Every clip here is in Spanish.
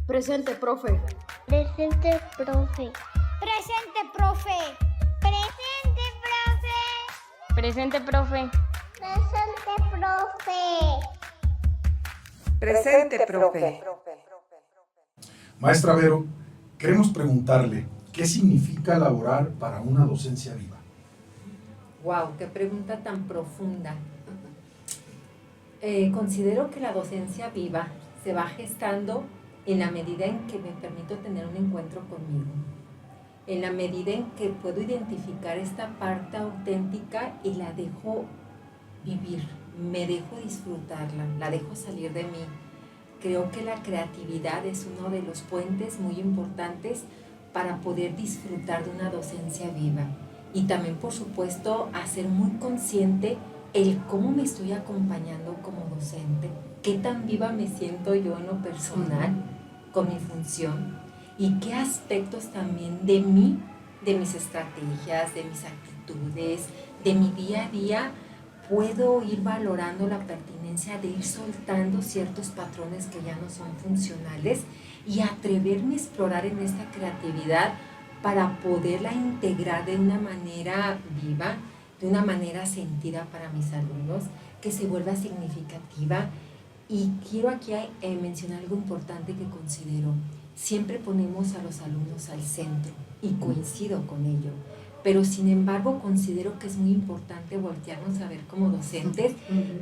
Presente, profe. Presente, profe. Presente, profe. Presente, profe. Presente, profe. Presente, profe. Presente, profe. Maestra Vero, queremos preguntarle, ¿qué significa laborar para una docencia viva? Wow, qué pregunta tan profunda. Considero que la docencia viva se va gestando en la medida en que me permito tener un encuentro conmigo, en la medida en que puedo identificar esta parte auténtica y la dejo vivir, me dejo disfrutarla, la dejo salir de mí. Creo que la creatividad es uno de los puentes muy importantes para poder disfrutar de una docencia viva. Y también, por supuesto, hacer muy consciente el cómo me estoy acompañando como docente, qué tan viva me siento yo en lo personal con mi función y qué aspectos también de mí, de mis estrategias, de mis actitudes, de mi día a día, puedo ir valorando la pertinencia de ir soltando ciertos patrones que ya no son funcionales y atreverme a explorar en esta creatividad para poderla integrar de una manera viva, de una manera sentida para mis alumnos, que se vuelva significativa. Y quiero aquí mencionar algo importante que considero. Siempre ponemos a los alumnos al centro y coincido con ello, pero sin embargo considero que es muy importante voltearnos a ver como docentes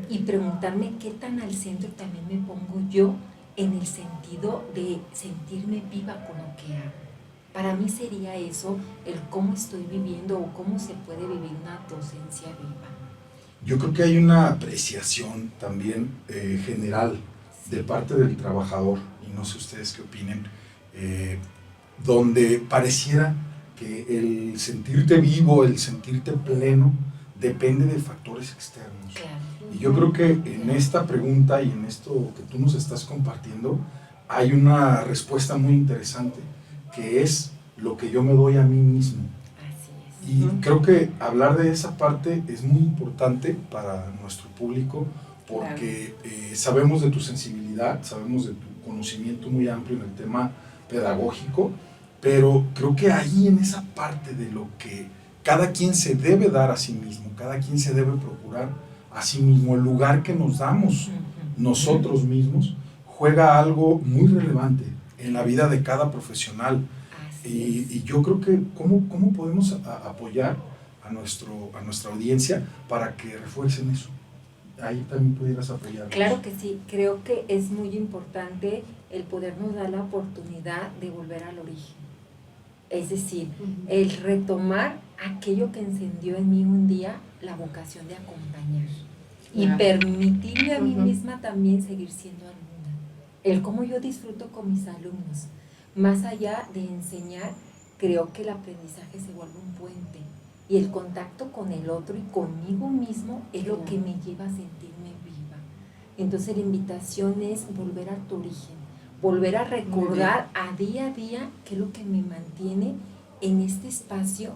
y preguntarme qué tan al centro también me pongo yo en el sentido de sentirme viva con lo que hago. Para mí sería eso, el cómo estoy viviendo o cómo se puede vivir una docencia viva. Yo creo que hay una apreciación también general de parte del trabajador, y no sé ustedes qué opinen, donde pareciera que el sentirte vivo, el sentirte pleno, depende de factores externos. Claro. Y yo creo que en esta pregunta y en esto que tú nos estás compartiendo, hay una respuesta muy interesante, que es lo que yo me doy a mí mismo. Así es. Y creo que hablar de esa parte es muy importante para nuestro público, porque sabemos de tu sensibilidad, sabemos de tu conocimiento muy amplio en el tema pedagógico, pero creo que ahí en esa parte de lo que cada quien se debe dar a sí mismo, cada quien se debe procurar a sí mismo, el lugar que nos damos nosotros mismos, juega algo muy relevante en la vida de cada profesional. Y yo creo que ¿cómo podemos apoyar a nuestra audiencia para que refuercen eso? Ahí también pudieras apoyarnos. Claro que sí, creo que es muy importante el podernos dar la oportunidad de volver al origen. Es decir, el retomar aquello que encendió en mí un día la vocación de acompañar y permitirme a mí misma también seguir siendo alumna. El cómo yo disfruto con mis alumnos. Más allá de enseñar, creo que el aprendizaje se vuelve un puente y el contacto con el otro y conmigo mismo es lo que me lleva a sentirme viva. Entonces la invitación es volver a tu origen, volver a recordar a día qué es lo que me mantiene en este espacio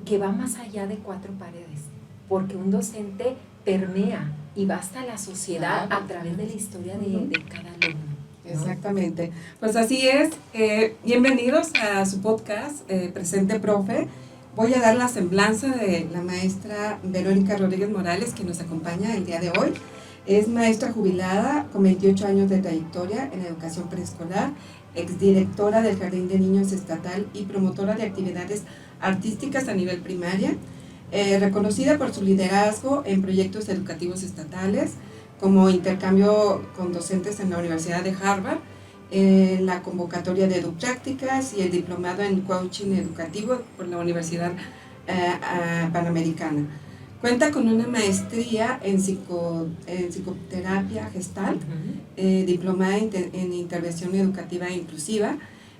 que va más allá de cuatro paredes, porque un docente permea y va hasta la sociedad a través de la historia de cada alumno. Exactamente, pues así es. Bienvenidos a su podcast Presente Profe. Voy a dar la semblanza de la maestra Verónica Rodríguez Morales, que nos acompaña el día de hoy. Es maestra jubilada con 28 años de trayectoria en educación preescolar, exdirectora del Jardín de Niños Estatal y promotora de actividades artísticas a nivel primaria, reconocida por su liderazgo en proyectos educativos estatales, como intercambio con docentes en la Universidad de Harvard, la convocatoria de EduPrácticas y el diplomado en coaching educativo por la Universidad Panamericana. Cuenta con una maestría en psicoterapia gestal, diplomada en intervención educativa inclusiva,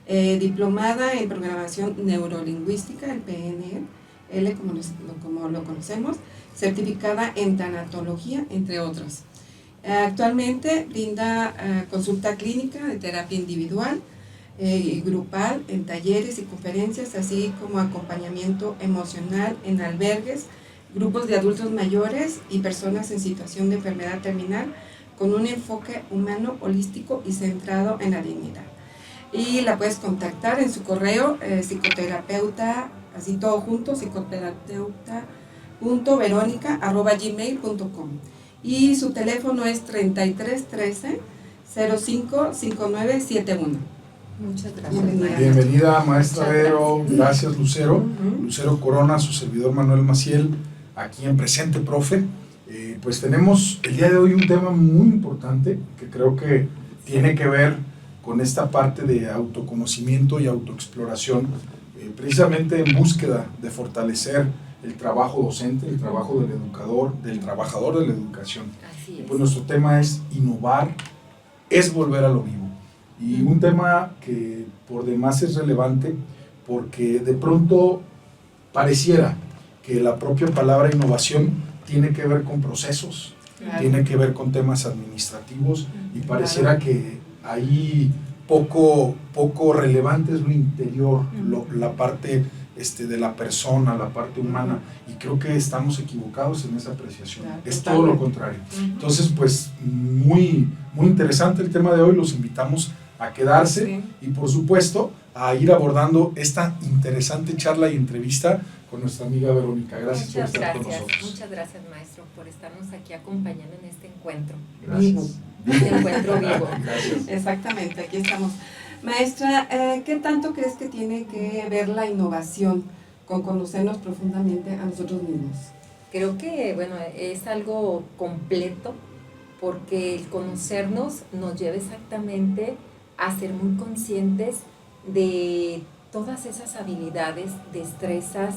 diplomada en programación neurolingüística, el PNL, como lo conocemos, certificada en tanatología, entre otros. Actualmente brinda consulta clínica de terapia individual y grupal en talleres y conferencias, así como acompañamiento emocional en albergues, grupos de adultos mayores y personas en situación de enfermedad terminal, con un enfoque humano, holístico y centrado en la dignidad. y la puedes contactar en su correo psicoterapeuta, así todo junto, psicoterapeuta.veronica@gmail.com, y su teléfono es 3313 055971. Muchas gracias, Bienvenida. maestra. Bienvenida, maestra Muchas Vero. Gracias, Lucero. Ujú. Lucero Corona, su servidor Manuel Maciel, aquí en Presente Profe. Pues tenemos el día de hoy un tema muy importante que creo que tiene que ver con esta parte de autoconocimiento y autoexploración, precisamente en búsqueda de fortalecer el trabajo docente, el trabajo del educador, del trabajador de la educación. Así Y es. pues nuestro tema es innovar, es volver a lo vivo. Y un tema que por demás es relevante porque de pronto pareciera que la propia palabra innovación tiene que ver con procesos, Claro. tiene que ver con temas administrativos y pareciera Claro. que ahí poco relevante es lo interior, la parte de la persona, la parte humana, y creo que estamos equivocados en esa apreciación. Claro, Es todo lo totalmente. contrario. Entonces, pues muy interesante el tema de hoy, los invitamos a quedarse Sí. y por supuesto a ir abordando esta interesante charla y entrevista con nuestra amiga Verónica. Gracias por Muchas estar con gracias, nosotros. muchas gracias, maestro, por estarnos aquí acompañando en este encuentro. Gracias. Este encuentro vivo. Gracias. Exactamente, aquí estamos. Maestra, ¿qué tanto crees que tiene que ver la innovación con conocernos profundamente a nosotros mismos? Creo que, bueno, es algo completo porque el conocernos nos lleva exactamente a ser muy conscientes de todas esas habilidades, destrezas,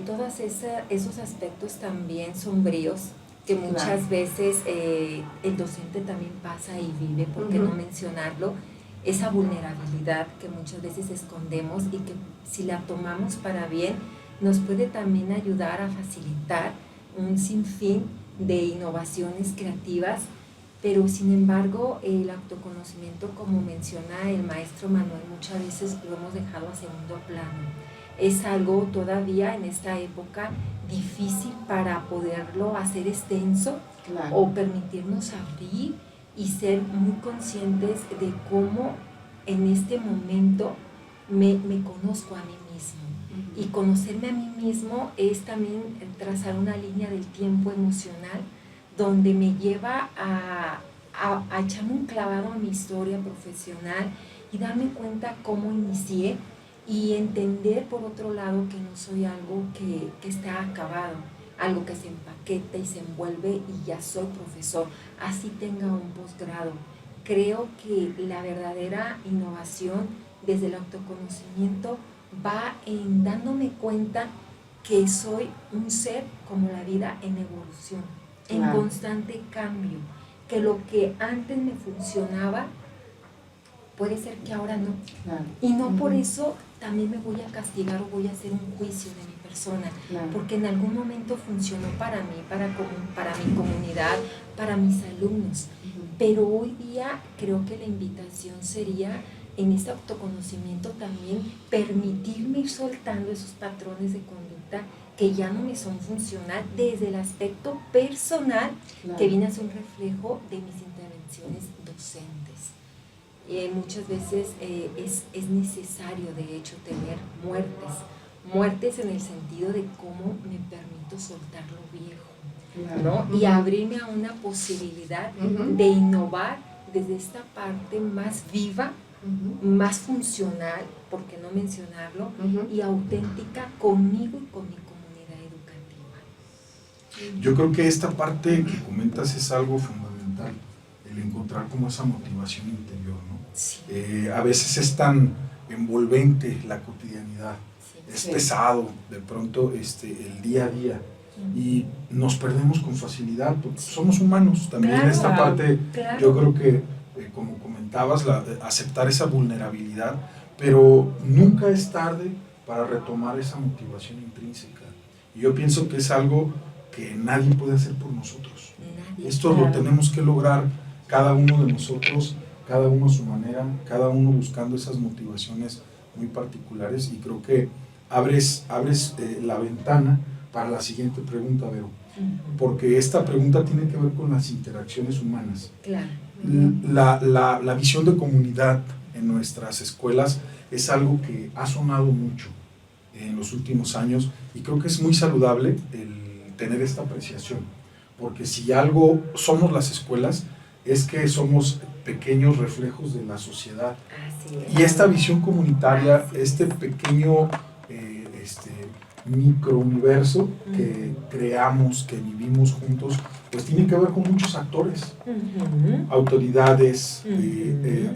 todos esos aspectos también sombríos que muchas Claro. veces el docente también pasa y vive, ¿por qué no mencionarlo? Esa vulnerabilidad que muchas veces escondemos y que si la tomamos para bien nos puede también ayudar a facilitar un sinfín de innovaciones creativas, pero sin embargo el autoconocimiento, como menciona el maestro Manuel, muchas veces lo hemos dejado a segundo plano. Es algo todavía en esta época difícil para poderlo hacer extenso Claro. o permitirnos abrir y ser muy conscientes de cómo en este momento me conozco a mí mismo. Y conocerme a mí mismo es también trazar una línea del tiempo emocional donde me lleva a echarme un clavado a mi historia profesional y darme cuenta cómo inicié y entender por otro lado que no soy algo que está acabado, algo que se empaqueta y se envuelve y ya soy profesor, así tenga un posgrado. Creo que la verdadera innovación desde el autoconocimiento va en dándome cuenta que soy un ser como la vida en evolución, en Claro. constante cambio, que lo que antes me funcionaba puede ser que ahora no. Claro. Y no por Ujú. eso también me voy a castigar o voy a hacer un juicio de mi persona, Claro. porque en algún momento funcionó para mí, para mi comunidad, para mis alumnos. Pero hoy día creo que la invitación sería en este autoconocimiento también permitirme ir soltando esos patrones de conducta que ya no me son funcional desde el aspecto personal, Claro. que viene a ser un reflejo de mis intervenciones docentes. Muchas veces es necesario de hecho tener muertes en el sentido de cómo me permito soltar lo viejo, Claro. ¿no? Y abrirme a una posibilidad Ujú. de innovar desde esta parte más viva, Ujú. más funcional, por qué no mencionarlo, Ujú. y auténtica conmigo y con mi comunidad educativa. Yo creo que esta parte que comentas es algo fundamental, el encontrar como esa motivación interior, ¿no? Sí, A veces es tan envolvente la cotidianidad, sí. es Sí. pesado de pronto el día a día y nos perdemos con facilidad porque somos humanos. También Claro, esta parte, claro. yo creo que como comentabas, aceptar esa vulnerabilidad, pero nunca es tarde para retomar esa motivación intrínseca. Y yo pienso que es algo que nadie puede hacer por nosotros. Nadie, Esto claro. lo tenemos que lograr cada uno de nosotros, cada uno a su manera, cada uno buscando esas motivaciones muy particulares, y creo que abres la ventana para la siguiente pregunta, Vero, Ujú. porque esta pregunta tiene que ver con las interacciones humanas. Claro. La visión de comunidad en nuestras escuelas es algo que ha sonado mucho en los últimos años y creo que es muy saludable el tener esta apreciación, porque si algo somos las escuelas es que somos pequeños reflejos de la sociedad. Así es. Y esta visión comunitaria, este pequeño microuniverso que creamos, que vivimos juntos, pues tiene que ver con muchos actores, autoridades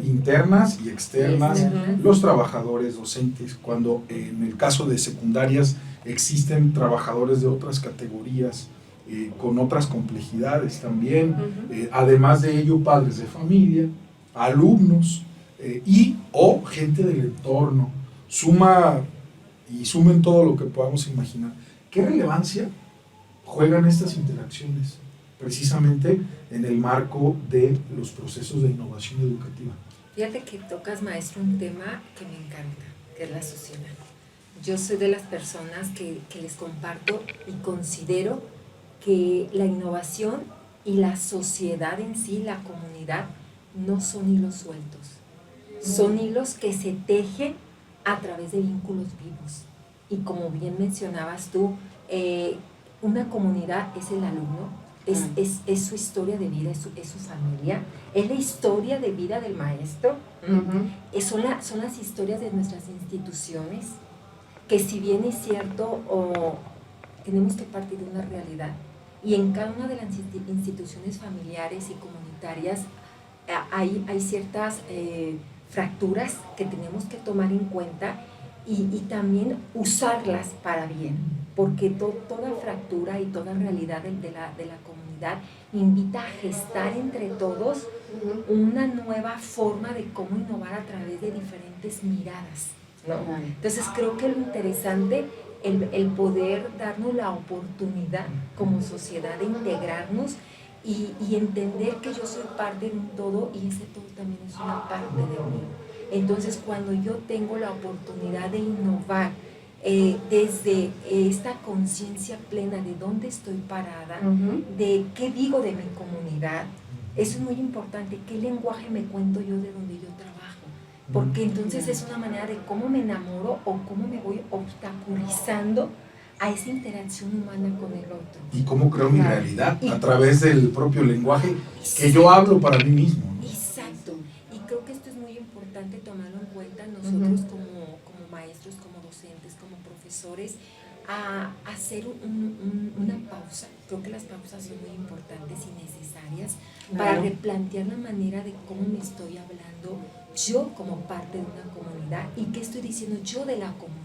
internas y externas, los trabajadores docentes, cuando en el caso de secundarias existen trabajadores de otras categorías, con otras complejidades también, además de ello padres de familia, alumnos y o gente del entorno. Sumen todo lo que podamos imaginar. ¿Qué relevancia juegan estas interacciones precisamente en el marco de los procesos de innovación educativa? Fíjate que tocas, maestro, un tema que me encanta, que es la sociedad. Yo soy de las personas que les comparto y considero que la innovación y la sociedad en sí, la comunidad, no son hilos sueltos. Son hilos que se tejen a través de vínculos vivos. Y como bien mencionabas tú, una comunidad es el alumno, es su historia de vida, es su familia, es la historia de vida del maestro, son las historias de nuestras instituciones, que si bien es cierto, tenemos que partir de una realidad, y en cada una de las instituciones familiares y comunitarias hay ciertas fracturas que tenemos que tomar en cuenta y también usarlas para bien, porque toda fractura y toda realidad de la comunidad invita a gestar entre todos una nueva forma de cómo innovar a través de diferentes miradas, ¿no? Entonces creo que lo interesante el poder darnos la oportunidad como sociedad de integrarnos y entender que yo soy parte de un todo y ese todo también es una parte de mí. Entonces, cuando yo tengo la oportunidad de innovar desde esta conciencia plena de dónde estoy parada, de qué digo de mi comunidad, eso es muy importante, qué lenguaje me cuento yo de donde yo trabajo, porque entonces es una manera de cómo me enamoro o cómo me voy obstaculizando a esa interacción humana con el otro. Y cómo creo mi realidad a través del propio lenguaje que yo hablo para mí mismo, ¿no? Exacto. Y creo que esto es muy importante tomarlo en cuenta nosotros como maestros, como docentes, como profesores, a hacer una pausa. Creo que las pausas son muy importantes y necesarias para replantear la manera de cómo me estoy hablando yo como parte de una comunidad y qué estoy diciendo yo de la comunidad.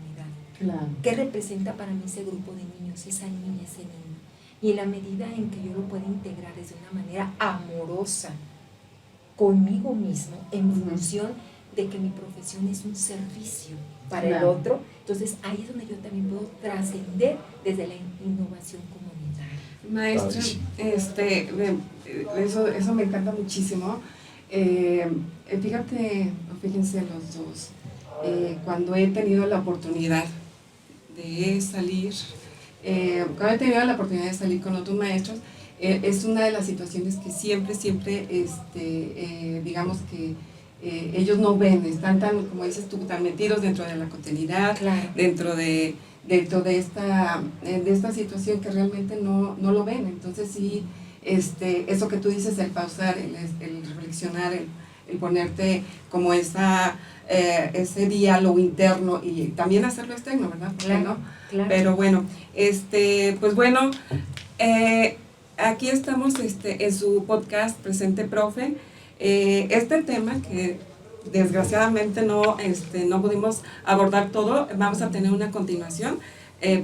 ¿Qué representa para mí ese grupo de niños, esa niña, ese niño? Y en la medida en que yo lo pueda integrar desde una manera amorosa conmigo mismo, en función de que mi profesión es un servicio para el otro, entonces ahí es donde yo también puedo trascender desde la innovación comunitaria. Maestra, eso me encanta muchísimo. Fíjense los dos, cuando he tenido la oportunidad de salir, con otros maestros, es una de las situaciones que siempre, digamos que ellos no ven, están tan, como dices tú, tan metidos dentro de la cotidianidad, dentro de esta situación que realmente no lo ven. Entonces sí, eso que tú dices, el pausar, el reflexionar, el ponerte como ese diálogo interno y también hacerlo externo, ¿verdad? Claro. Pero bueno, pues bueno, aquí estamos en su podcast Presente Profe. Este tema que desgraciadamente no pudimos abordar todo, vamos a tener una continuación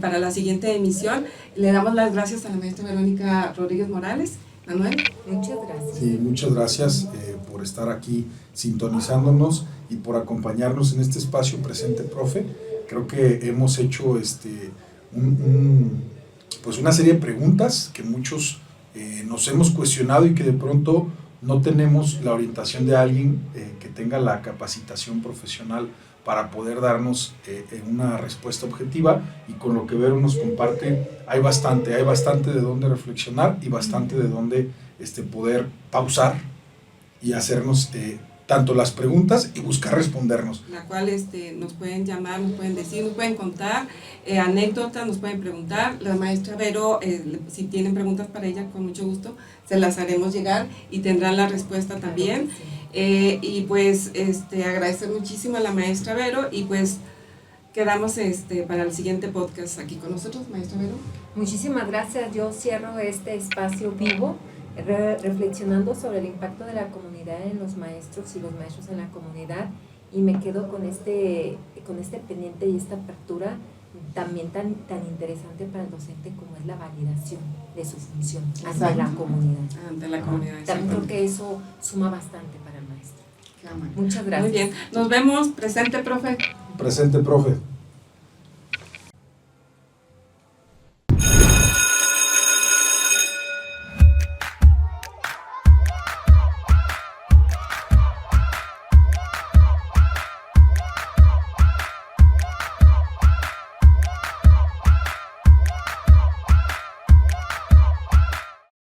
para la siguiente emisión. Le damos las gracias a la maestra Verónica Rodríguez Morales. Manuel. Muchas gracias. Sí, muchas gracias por estar aquí sintonizándonos y por acompañarnos en este espacio Presente Profe. Creo que hemos hecho pues una serie de preguntas que muchos nos hemos cuestionado y que de pronto no tenemos la orientación de alguien que tenga la capacitación profesional para poder darnos una respuesta objetiva, y con lo que Vero nos comparte hay bastante de dónde reflexionar y bastante de dónde poder pausar y hacernos tanto las preguntas y buscar respondernos. La cual nos pueden llamar, nos pueden decir, nos pueden contar anécdotas, nos pueden preguntar. La maestra Vero, si tienen preguntas para ella, con mucho gusto se las haremos llegar y tendrán la respuesta también. Y pues agradecer muchísimo a la maestra Vero y pues quedamos para el siguiente podcast aquí con nosotros, maestra Vero. Muchísimas gracias. Yo cierro este espacio vivo reflexionando sobre el impacto de la comunidad en los maestros y los maestros en la comunidad, y me quedo con este pendiente y esta apertura también tan interesante para el docente como es la validación de su función ante la comunidad. Ante la comunidad. También creo que eso suma bastante para el maestro. Muchas gracias. Muy bien. Nos vemos. Presente, profe. Presente, profe.